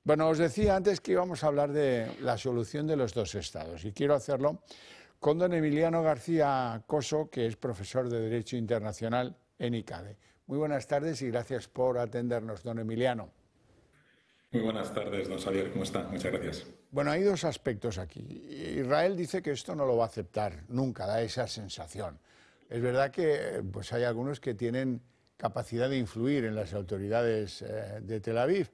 Bueno, os decía antes que íbamos a hablar de la solución de los dos estados y quiero hacerlo con don Emiliano García Coso, que es profesor de Derecho Internacional en ICADE. Muy buenas tardes y gracias por atendernos, don Emiliano. Muy buenas tardes, don Xavier, ¿cómo está? Muchas gracias. Bueno, hay dos aspectos aquí. Israel dice que esto no lo va a aceptar nunca, da esa sensación. Es verdad que pues hay algunos que tienen capacidad de influir en las autoridades de Tel Aviv.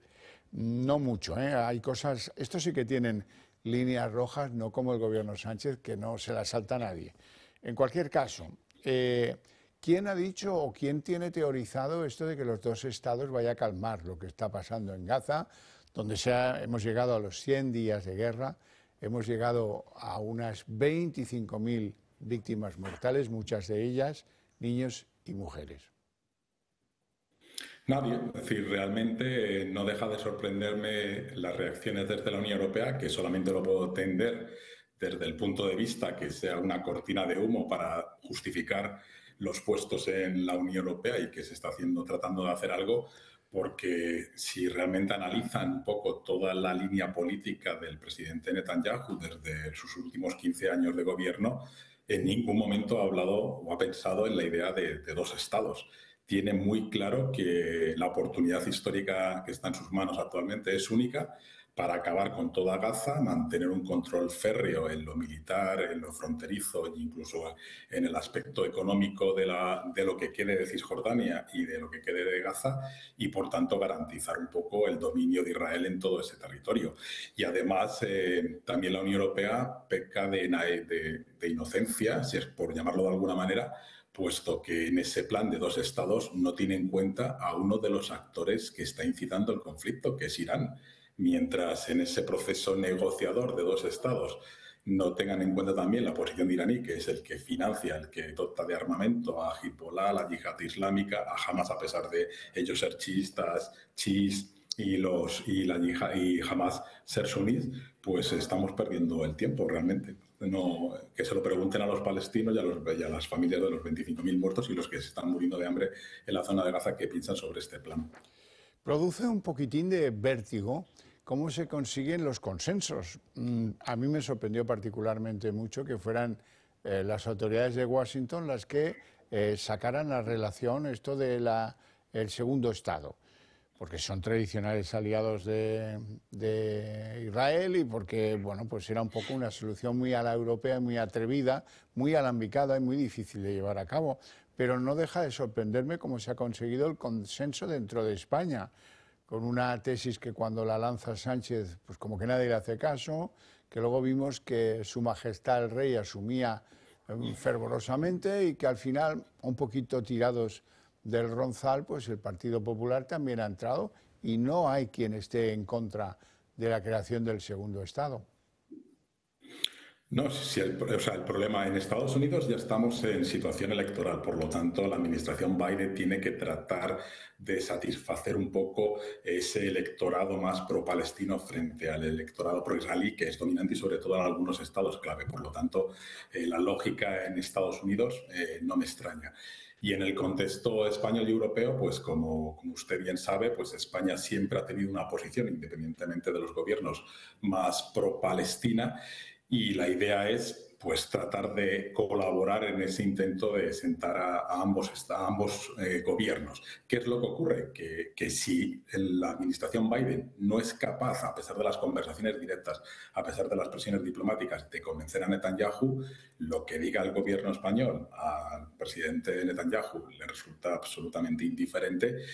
No mucho, ¿eh? Hay cosas, estos sí que tienen líneas rojas, no como el gobierno Sánchez, que no se las salta a nadie. En cualquier caso, ¿quién ha dicho o quién tiene teorizado esto de que los dos estados vaya a calmar lo que está pasando en Gaza, donde hemos llegado a los 100 días de guerra, hemos llegado a unas 25.000 víctimas mortales, muchas de ellas niños y mujeres? Nadie, es decir, realmente no deja de sorprenderme las reacciones desde la Unión Europea, que solamente lo puedo entender desde el punto de vista que sea una cortina de humo para justificar los puestos en la Unión Europea y que se está tratando de hacer algo, porque si realmente analizan un poco toda la línea política del presidente Netanyahu desde sus últimos 15 años de gobierno, en ningún momento ha hablado o ha pensado en la idea de dos estados. Tiene muy claro que la oportunidad histórica que está en sus manos actualmente es única para acabar con toda Gaza, mantener un control férreo en lo militar, en lo fronterizo e incluso en el aspecto económico de lo que quede de Cisjordania y de lo que quede de Gaza y, por tanto, garantizar un poco el dominio de Israel en todo ese territorio. Y, además, también la Unión Europea peca de inocencia, si es por llamarlo de alguna manera, puesto que en ese plan de dos estados no tiene en cuenta a uno de los actores que está incitando el conflicto, que es Irán. Mientras en ese proceso negociador de dos estados no tengan en cuenta también la posición de iraní, que es el que financia, el que dota de armamento a Hezbollah, a la yihad islámica, a Hamas, a pesar de ellos ser chiistas, y Hamas ser sunís, pues estamos perdiendo el tiempo realmente. No, que se lo pregunten a los palestinos y a las familias de los 25.000 muertos y los que se están muriendo de hambre en la zona de Gaza, qué piensan sobre este plan. Produce un poquitín de vértigo cómo se consiguen los consensos. A mí me sorprendió particularmente mucho que fueran las autoridades de Washington las que sacaran a relación esto de el segundo Estado, porque son tradicionales aliados de Israel y porque, bueno, pues era un poco una solución muy a la europea, muy atrevida, muy alambicada y muy difícil de llevar a cabo. Pero no deja de sorprenderme cómo se ha conseguido el consenso dentro de España, con una tesis que cuando la lanza Sánchez, pues como que nadie le hace caso, que luego vimos que Su Majestad el Rey asumía fervorosamente y que al final, un poquito tirados del Ronzal, pues el Partido Popular también ha entrado y no hay quien esté en contra de la creación del segundo Estado. No, si el problema en Estados Unidos ya estamos en situación electoral, por lo tanto la administración Biden tiene que tratar de satisfacer un poco ese electorado más pro-palestino frente al electorado pro-israelí, que es dominante y sobre todo en algunos estados clave. Por lo tanto, la lógica en Estados Unidos no me extraña. Y en el contexto español y europeo, pues como usted bien sabe, pues España siempre ha tenido una posición, independientemente de los gobiernos, más pro-Palestina. Y la idea es pues tratar de colaborar en ese intento de sentar a ambos gobiernos. ¿Qué es lo que ocurre? Que si la administración Biden no es capaz, a pesar de las conversaciones directas, a pesar de las presiones diplomáticas, de convencer a Netanyahu, lo que diga el gobierno español al presidente Netanyahu le resulta absolutamente indiferente,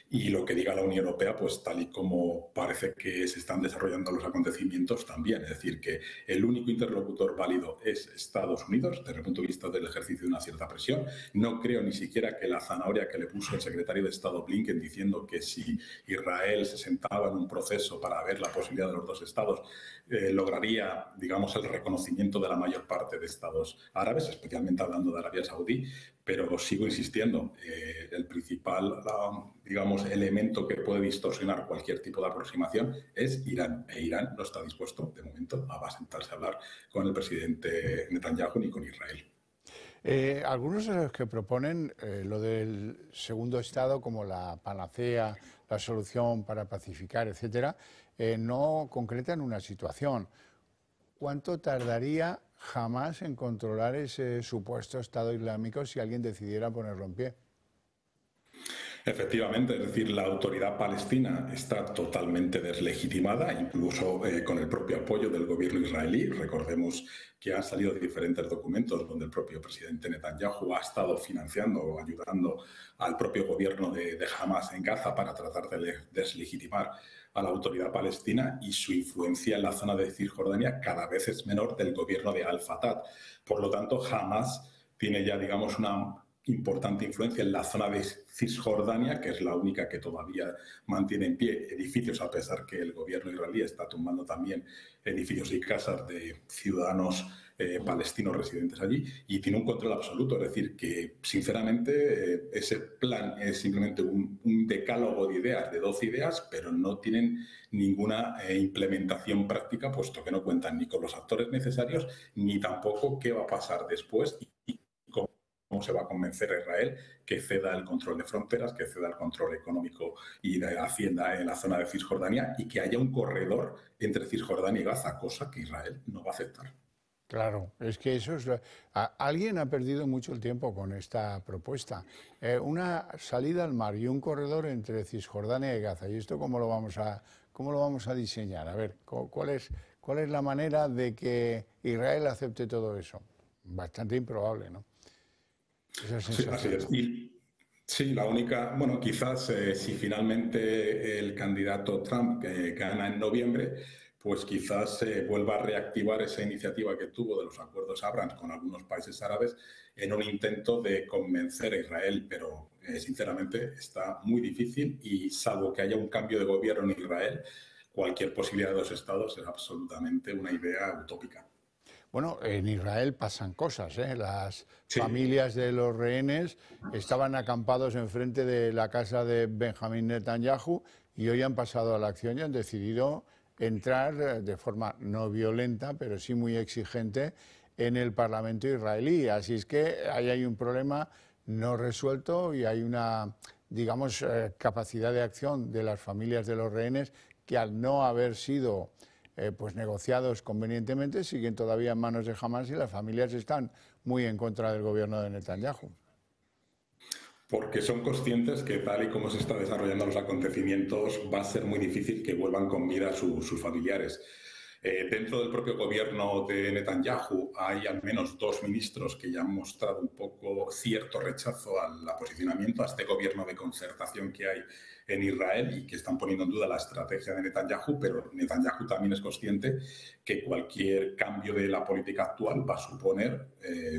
y lo que diga la Unión Europea, pues tal y como parece que se están desarrollando los acontecimientos también. Es decir, que el único interlocutor válido es Estados Unidos, desde el punto de vista del ejercicio de una cierta presión. No creo ni siquiera que la zanahoria que le puso el secretario de Estado Blinken diciendo que si Israel se sentaba en un proceso para ver la posibilidad de los dos estados, lograría, digamos, el reconocimiento de la mayor parte de estados árabes, especialmente hablando de Arabia Saudí. Pero sigo insistiendo, el principal, digamos, elemento que puede distorsionar cualquier tipo de aproximación es Irán. E Irán no está dispuesto, de momento, a sentarse a hablar con el presidente Netanyahu ni con Israel. Algunos de los que proponen lo del segundo Estado como la panacea, la solución para pacificar, etcétera, no concretan una situación. ¿Cuánto tardaría Hamás en controlar ese supuesto Estado Islámico si alguien decidiera ponerlo en pie? Efectivamente, es decir, la autoridad palestina está totalmente deslegitimada, incluso con el propio apoyo del gobierno israelí. Recordemos que han salido diferentes documentos donde el propio presidente Netanyahu ha estado financiando o ayudando al propio gobierno de Hamas en Gaza para tratar de deslegitimar a la autoridad palestina, y su influencia en la zona de Cisjordania cada vez es menor del gobierno de Al-Fatah. Por lo tanto, Hamas tiene ya, digamos, una importante influencia en la zona de Cisjordania, que es la única que todavía mantiene en pie edificios, a pesar que el gobierno israelí está tumbando también edificios y casas de ciudadanos palestinos residentes allí, y tiene un control absoluto. Es decir, que sinceramente ese plan es simplemente un decálogo de ideas, de 12 ideas, pero no tienen ninguna implementación práctica, puesto que no cuentan ni con los actores necesarios, ni tampoco qué va a pasar después y cómo se va a convencer a Israel que ceda el control de fronteras, que ceda el control económico y de hacienda en la zona de Cisjordania, y que haya un corredor entre Cisjordania y Gaza, cosa que Israel no va a aceptar. Claro, es que eso es... Alguien ha perdido mucho el tiempo con esta propuesta. Una salida al mar y un corredor entre Cisjordania y Gaza. ¿Y esto cómo lo vamos a diseñar? A ver, ¿cuál es la manera de que Israel acepte todo eso? Bastante improbable, ¿no? Esa Sí, así sensación. es. Y sí, la única, bueno, quizás si finalmente el candidato Trump gana en noviembre, pues quizás vuelva a reactivar esa iniciativa que tuvo de los acuerdos Abraham con algunos países árabes en un intento de convencer a Israel, pero sinceramente está muy difícil, y salvo que haya un cambio de gobierno en Israel, cualquier posibilidad de dos estados es absolutamente una idea utópica. Bueno, en Israel pasan cosas, ¿eh? Las Sí. familias de los rehenes estaban acampados enfrente de la casa de Benjamín Netanyahu y hoy han pasado a la acción y han decidido entrar de forma no violenta, pero sí muy exigente, en el Parlamento israelí. Así es que ahí hay un problema no resuelto y hay una, digamos, capacidad de acción de las familias de los rehenes que, al no haber sido pues negociados convenientemente, siguen todavía en manos de Hamas, y las familias están muy en contra del gobierno de Netanyahu. Porque son conscientes que, tal y como se están desarrollando los acontecimientos, va a ser muy difícil que vuelvan con vida sus familiares. Dentro del propio gobierno de Netanyahu hay al menos dos ministros que ya han mostrado un poco cierto rechazo al posicionamiento, a este gobierno de concertación que hay en Israel, y que están poniendo en duda la estrategia de Netanyahu, pero Netanyahu también es consciente que cualquier cambio de la política actual va a suponer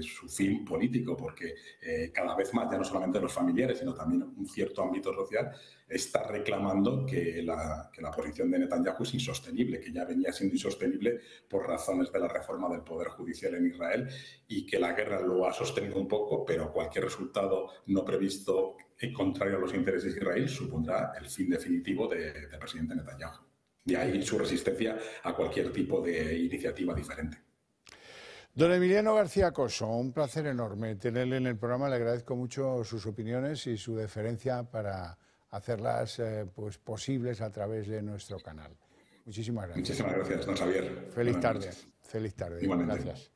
su fin político, porque cada vez más, ya no solamente los familiares, sino también un cierto ámbito social, está reclamando que la posición de Netanyahu es insostenible, que ya venía siendo insostenible por razones de la reforma del Poder Judicial en Israel, y que la guerra lo ha sostenido un poco, pero cualquier resultado no previsto contrario a los intereses de Israel supondrá el fin definitivo del presidente Netanyahu. De ahí su resistencia a cualquier tipo de iniciativa diferente. Don Emiliano García Coso, un placer enorme tenerle en el programa. Le agradezco mucho sus opiniones y su deferencia para hacerlas pues, posibles a través de nuestro canal. Muchísimas gracias. Muchísimas gracias, don Xavier. Feliz Buenas tarde. noches. Feliz tarde. Igualmente. Gracias.